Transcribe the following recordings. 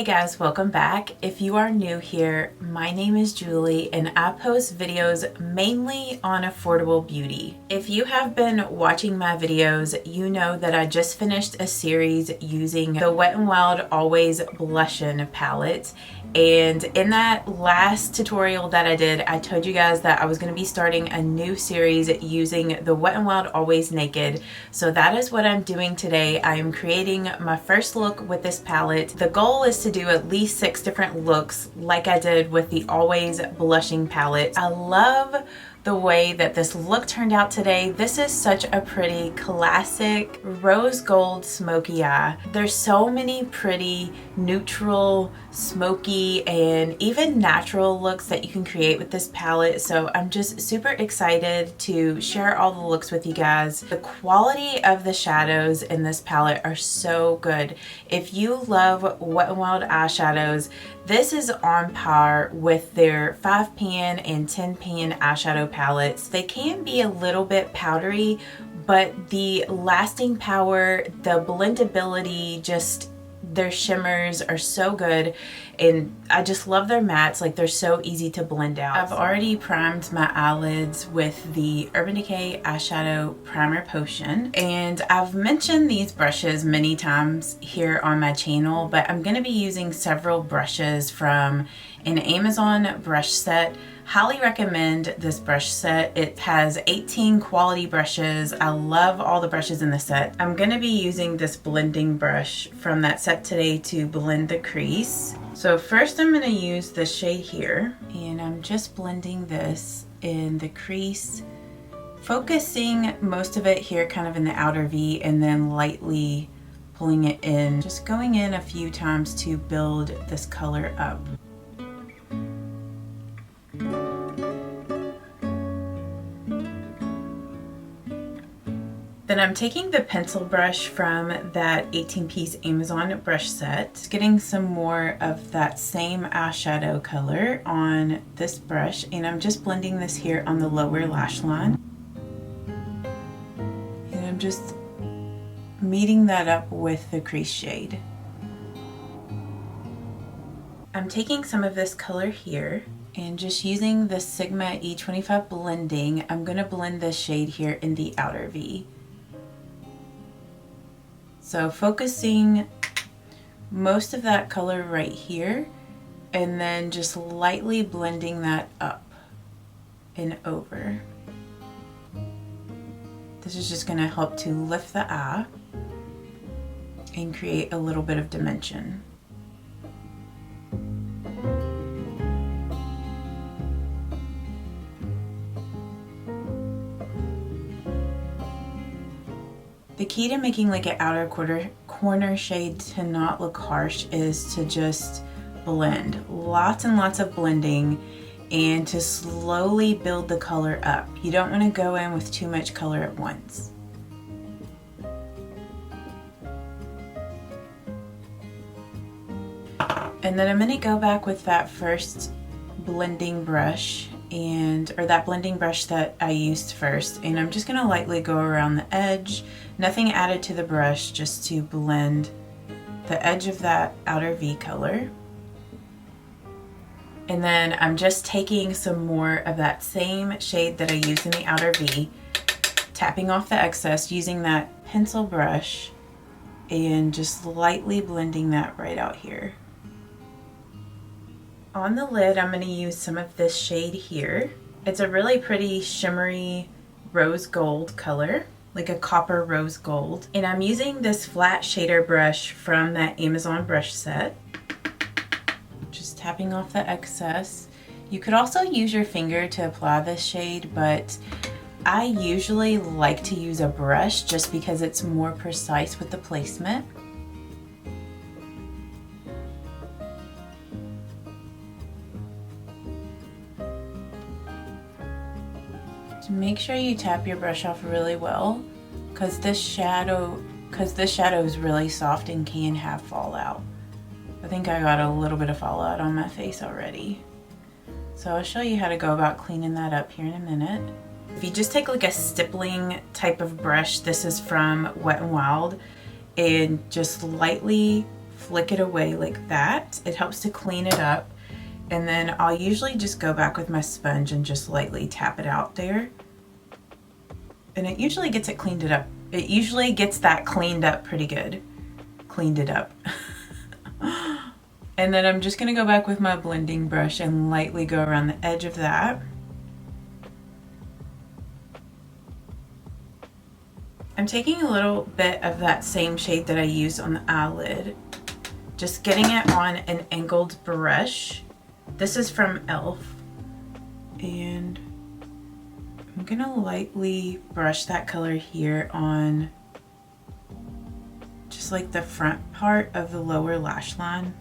Hey guys, welcome back. If you are new here, my name is Julie and I post videos mainly on affordable beauty. If you have been watching my videos, you know that I just finished a series using the Wet n Wild Always Blushin' palette. And in that last tutorial that I did, I told you guys that I was going to be starting a new series using the Wet n Wild Always Naked. So that is what I'm doing today. I am creating my first look with this palette. The goal is to do at least 6 different looks like I did with the Always Blushing palette. I love the way that this look turned out today. This is such a pretty classic rose gold smoky eye. There's so many pretty neutral, smoky, and even natural looks that you can create with this palette. So I'm just super excited to share all the looks with you guys. The quality of the shadows in this palette are so good. If you love Wet n Wild eyeshadows, this is on par with their 5-pan and 10-pan eyeshadow palettes. They can be a little bit powdery, but the lasting power, the blendability, just their shimmers are so good, and I just love their mattes. Like, they're so easy to blend out. I've already primed my eyelids with the Urban Decay Eyeshadow Primer Potion, and I've mentioned these brushes many times here on my channel, but I'm going to be using several brushes from an Amazon brush set. Highly recommend this brush set. It has 18 quality brushes. I love all the brushes in the set. I'm going to be using this blending brush from that set today to blend the crease. So first I'm going to use the shade here, and I'm just blending this in the crease, focusing most of it here kind of in the outer V, and then lightly pulling it in, just going in a few times to build this color up. Then I'm taking the pencil brush from that 18-piece Amazon brush set, getting some more of that same eyeshadow color on this brush, and I'm just blending this here on the lower lash line. And I'm just meeting that up with the crease shade. I'm taking some of this color here and just using the Sigma E25 blending, I'm going to blend this shade here in the outer V. So focusing most of that color right here, and then just lightly blending that up and over. This is just going to help to lift the eye and create a little bit of dimension. The key to making like an outer corner shade to not look harsh is to just blend. Lots and lots of blending, and to slowly build the color up. You don't want to go in with too much color at once. And then I'm going to go back with that first blending brush, or that blending brush that I used first, and I'm just going to lightly go around the edge, nothing added to the brush, just to blend the edge of that outer V color. And then I'm just taking some more of that same shade that I used in the outer V, tapping off the excess using that pencil brush, and just lightly blending that right out here. On the lid, I'm going to use some of this shade here. It's a really pretty shimmery rose gold color, like a copper rose gold. And I'm using this flat shader brush from that Amazon brush set. Just tapping off the excess. You could also use your finger to apply this shade, but I usually like to use a brush just because it's more precise with the placement. Make sure you tap your brush off really well, because this shadow is really soft and can have fallout. I think I got a little bit of fallout on my face already. So I'll show you how to go about cleaning that up here in a minute. If you just take like a stippling type of brush, this is from Wet n Wild, and just lightly flick it away like that. It helps to clean it up. And then I'll usually just go back with my sponge and just lightly tap it out there. And it usually gets it cleaned it up. It usually gets that cleaned up pretty good. Cleaned it up. And then I'm just gonna go back with my blending brush and lightly go around the edge of that. I'm taking a little bit of that same shade that I used on the eyelid, just getting it on an angled brush. This is from e.l.f. and I'm gonna lightly brush that color here on just like the front part of the lower lash line.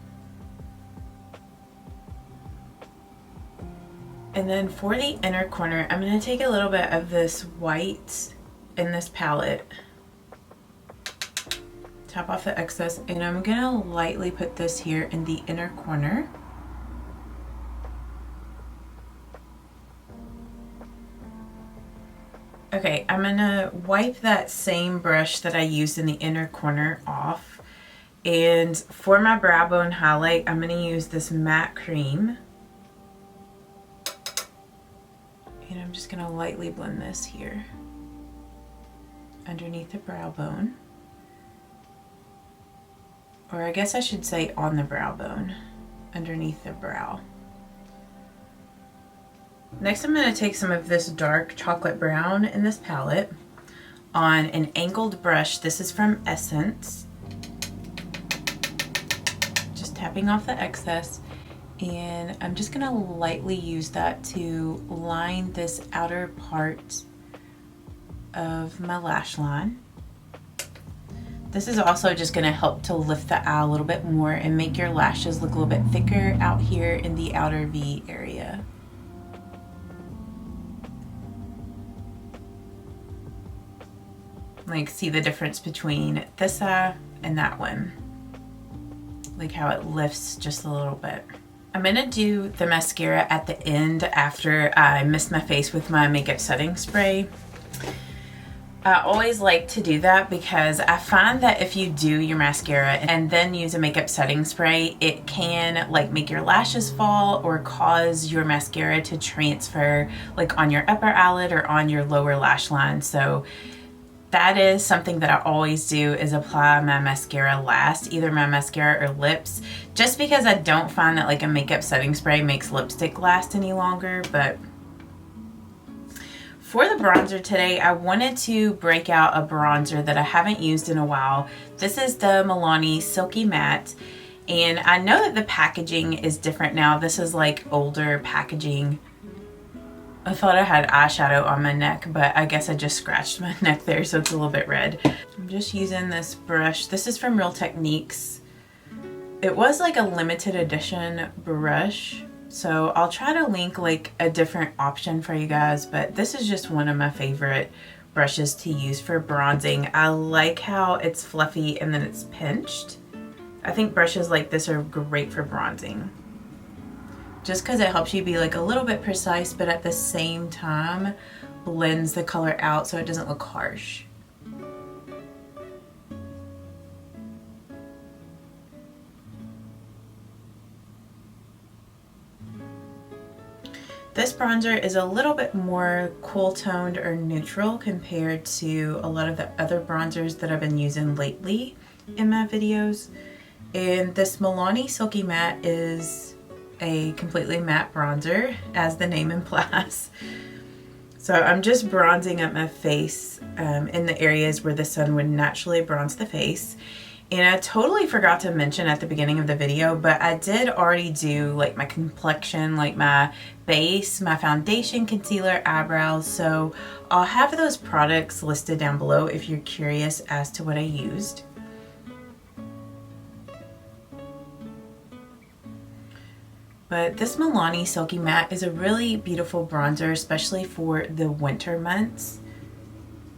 And then for the inner corner, I'm gonna take a little bit of this white in this palette, tap off the excess, and I'm gonna lightly put this here in the inner corner. Okay, I'm gonna wipe that same brush that I used in the inner corner off. And for my brow bone highlight, I'm gonna use this matte cream. And I'm just gonna lightly blend this here underneath the brow bone. Or I guess I should say on the brow bone, underneath the brow. Next, I'm going to take some of this dark chocolate brown in this palette on an angled brush. This is from Essence. Just tapping off the excess, and I'm just going to lightly use that to line this outer part of my lash line. This is also just going to help to lift the eye a little bit more and make your lashes look a little bit thicker out here in the outer V area. Like, see the difference between this eye and that one. Like how it lifts just a little bit. I'm gonna do the mascara at the end after I mist my face with my makeup setting spray. I always like to do that because I find that if you do your mascara and then use a makeup setting spray, it can like make your lashes fall or cause your mascara to transfer like on your upper eyelid or on your lower lash line. So that is something that I always do, is apply my mascara last, either my mascara or lips, just because I don't find that like a makeup setting spray makes lipstick last any longer. But for the bronzer today, I wanted to break out a bronzer that I haven't used in a while. This is the Milani Silky Matte, and I know that the packaging is different now. This is like older packaging. I thought I had eyeshadow on my neck, but I guess I just scratched my neck there, so it's a little bit red. I'm just using this brush. This is from Real Techniques. It was like a limited edition brush, so I'll try to link like a different option for you guys, but this is just one of my favorite brushes to use for bronzing. I like how it's fluffy and then it's pinched. I think brushes like this are great for bronzing, just because it helps you be like a little bit precise, but at the same time blends the color out so it doesn't look harsh. This bronzer is a little bit more cool toned or neutral compared to a lot of the other bronzers that I've been using lately in my videos. And this Milani Silky Matte is a completely matte bronzer, as the name implies. So I'm just bronzing up my face in the areas where the sun would naturally bronze the face. And I totally forgot to mention at the beginning of the video, but I did already do like my complexion, like my base, my foundation, concealer, eyebrows. So I'll have those products listed down below if you're curious as to what I used. But this Milani Silky Matte is a really beautiful bronzer, especially for the winter months.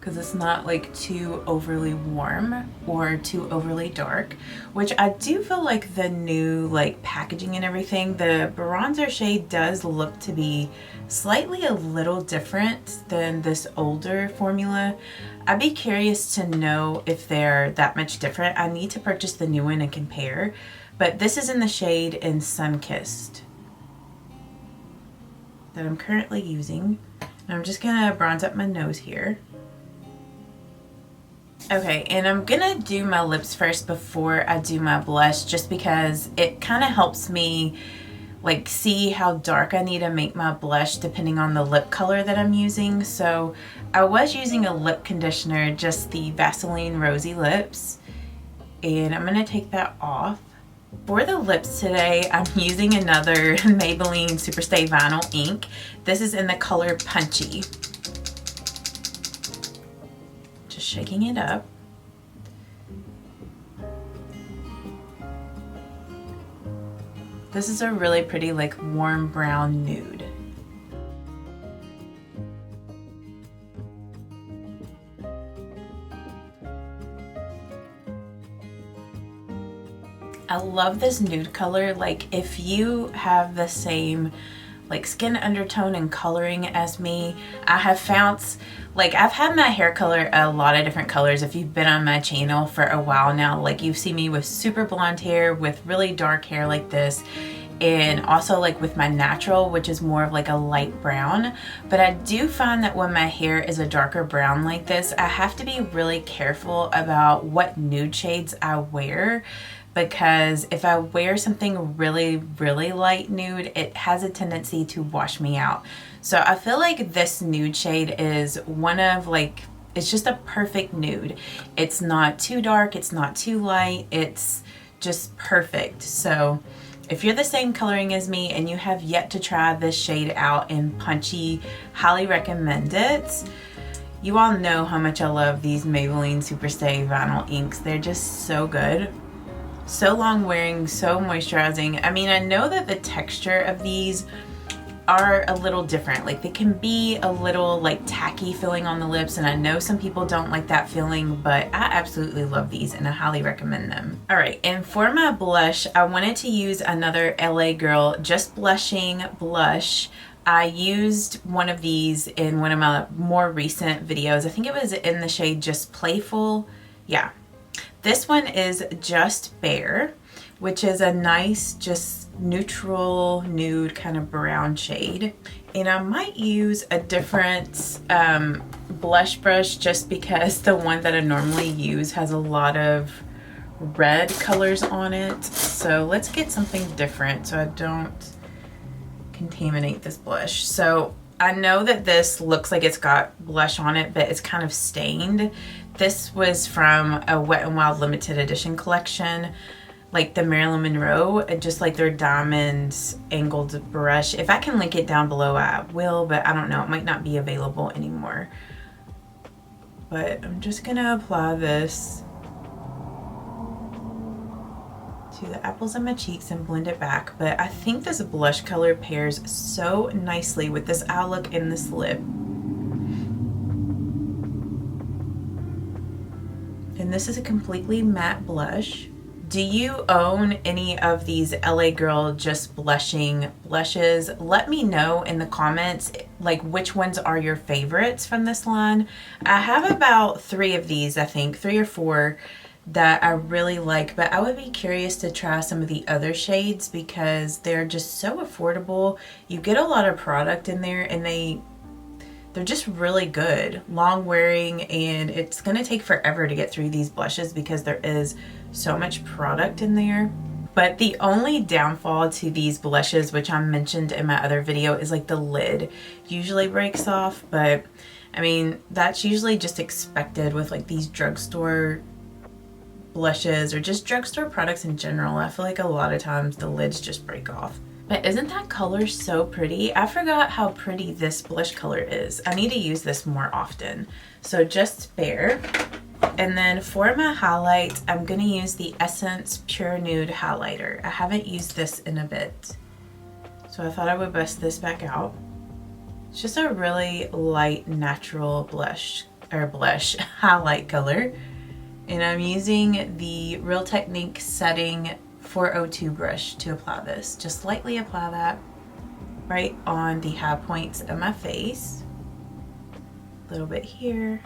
because it's not like too overly warm or too overly dark, which I do feel like the new like packaging and everything, the bronzer shade does look to be slightly a little different than this older formula. I'd be curious to know if they're that much different. I need to purchase the new one and compare, but this is in the shade in Sunkissed that I'm currently using. And I'm just gonna bronze up my nose here. Okay, and I'm gonna do my lips first before I do my blush, just because it kind of helps me like see how dark I need to make my blush depending on the lip color that I'm using. So I was using a lip conditioner, just the Vaseline Rosy Lips, and I'm gonna take that off. For the lips today, I'm using another Maybelline Superstay Vinyl ink. This is in the color Punchy. Just shaking it up. This is a really pretty like warm brown nude. I love this nude color. Like if you have the same like skin undertone and coloring as me, I have found, like I've had my hair color a lot of different colors. If you've been on my channel for a while now, like you've seen me with super blonde hair, with really dark hair like this, and also like with my natural, which is more of like a light brown. But I do find that when my hair is a darker brown like this, I have to be really careful about what nude shades I wear, because if I wear something really light nude, it has a tendency to wash me out. So I feel like this nude shade is one of like, it's just a perfect nude. It's not too dark, it's not too light, it's just perfect. So if you're the same coloring as me and you have yet to try this shade out in Punchy, highly recommend it. You all know how much I love these Maybelline Superstay Vinyl inks. They're just so good. So long wearing, so moisturizing. I mean, I know that the texture of these are a little different. Like they can be a little like tacky feeling on the lips, and I know some people don't like that feeling, but I absolutely love these and I highly recommend them. All right, and for my blush, I wanted to use another LA Girl Just Blushing blush. I used one of these in one of my more recent videos. I think it was in the shade Just Playful. Yeah. This one is Just Bare, which is a nice, just neutral nude kind of brown shade. And I might use a different blush brush just because the one that I normally use has a lot of red colors on it. So let's get something different so I don't contaminate this blush. So I know that this looks like it's got blush on it, but it's kind of stained. This was from a Wet n Wild limited edition collection, like the Marilyn Monroe, just like their diamond angled brush. If I can link it down below, I will, but I don't know, it might not be available anymore. But I'm just gonna apply this to the apples of my cheeks and blend it back. But I think this blush color pairs so nicely with this eye look and this lip. And this is a completely matte blush. Do you own any of these LA Girl Just Blushing blushes? Let me know in the comments like which ones are your favorites from this line. I have about 3 of these, I think 3 or 4 that I really like, but I would be curious to try some of the other shades because they're just so affordable. You get a lot of product in there and they're just really good, long wearing, and it's gonna take forever to get through these blushes because there is so much product in there. But the only downfall to these blushes, which I mentioned in my other video, is like the lid usually breaks off. But I mean, that's usually just expected with like these drugstore blushes or just drugstore products in general. I feel like a lot of times the lids just break off. But isn't that color so pretty? I forgot how pretty this blush color is. I need to use this more often. So Just Bare. And then for my highlight, I'm gonna use the Essence Pure Nude Highlighter. I haven't used this in a bit, so I thought I would bust this back out. It's just a really light, natural blush highlight color. And I'm using the Real Techniques setting 402 brush to apply this. Just lightly apply that right on the high points of my face. A little bit here.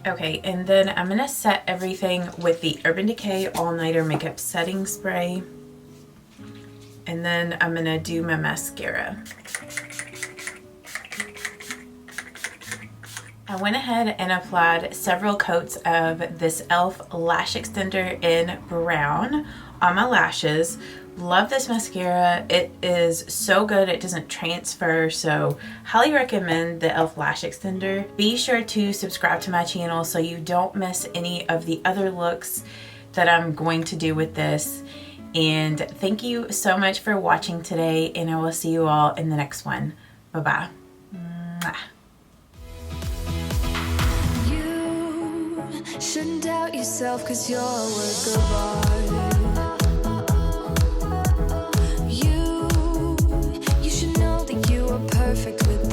Okay, and then I'm gonna set everything with the Urban Decay All Nighter Makeup Setting Spray. And then I'm gonna do my mascara. I went ahead and applied several coats of this e.l.f. Lash Extender in Brown on my lashes. Love this mascara. It is so good. It doesn't transfer, so highly recommend the e.l.f. Lash Extender. Be sure to subscribe to my channel so you don't miss any of the other looks that I'm going to do with this. And thank you so much for watching today, and I will see you all in the next one. Bye-bye. Shouldn't doubt yourself, 'cause you're a work of art. You should know that you are perfect with